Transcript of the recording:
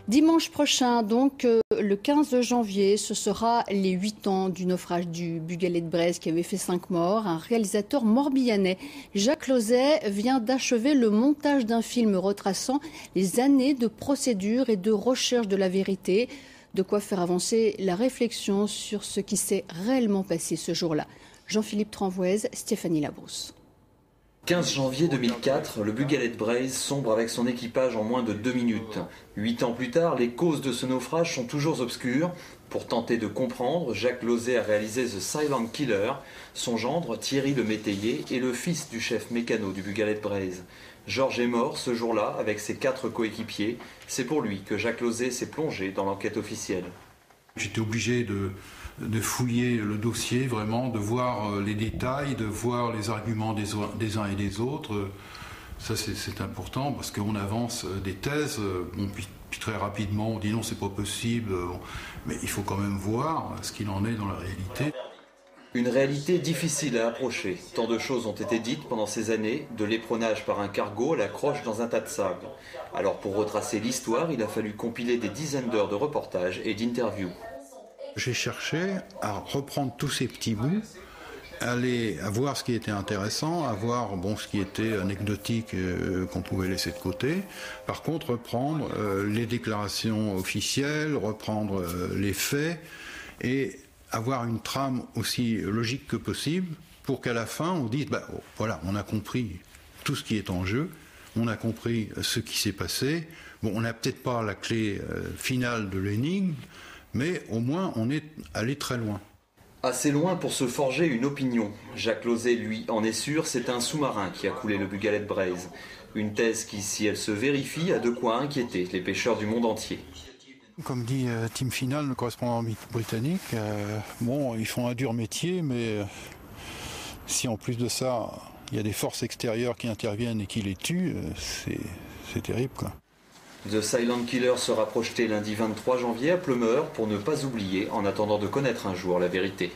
Dimanche prochain, donc le 15 janvier, ce sera les 8 ans du naufrage du Bugalet de Braise qui avait fait 5 morts. Un réalisateur morbihanais, Jacques Lauzet, vient d'achever le montage d'un film retraçant les années de procédure et de recherche de la vérité. De quoi faire avancer la réflexion sur ce qui s'est réellement passé ce jour-là. Jean-Philippe Tranvoise, Stéphanie Labrousse. 15 janvier 2004, le Bugalet de Braise sombre avec son équipage en moins de 2 minutes. 8 ans plus tard, les causes de ce naufrage sont toujours obscures. Pour tenter de comprendre, Jacques Lauzet a réalisé The Silent Killer. Son gendre, Thierry Le Métayer, est le fils du chef mécano du Bugalet de Braise. Georges est mort ce jour-là avec ses 4 coéquipiers. C'est pour lui que Jacques Lauzet s'est plongé dans l'enquête officielle. J'étais obligé de fouiller le dossier, vraiment, de voir les détails, de voir les arguments des uns et des autres. Ça, c'est important parce qu'on avance des thèses, puis très rapidement, on dit non, c'est pas possible, mais il faut quand même voir ce qu'il en est dans la réalité. Une réalité difficile à approcher. Tant de choses ont été dites pendant ces années, de l'éperonnage par un cargo à la croche dans un tas de sable. Alors pour retracer l'histoire, il a fallu compiler des dizaines d'heures de reportages et d'interviews. J'ai cherché à reprendre tous ces petits bouts, à voir ce qui était intéressant, à voir ce qui était anecdotique qu'on pouvait laisser de côté. Par contre, reprendre les déclarations officielles, reprendre les faits et avoir une trame aussi logique que possible pour qu'à la fin on dise voilà, on a compris tout ce qui est en jeu, on a compris ce qui s'est passé. Bon, on n'a peut-être pas la clé finale de l'énigme, mais au moins on est allé très loin. Assez loin pour se forger une opinion. Jacques Lauzet, lui, en est sûr, c'est un sous-marin qui a coulé le Bugalet de Braise. Une thèse qui, si elle se vérifie, a de quoi inquiéter les pêcheurs du monde entier. Comme dit Tim Final, le correspondant britannique, ils font un dur métier, mais si en plus de ça, il y a des forces extérieures qui interviennent et qui les tuent, c'est terrible, quoi. The Silent Killer sera projeté lundi 23 janvier à Pleumeur pour ne pas oublier en attendant de connaître un jour la vérité.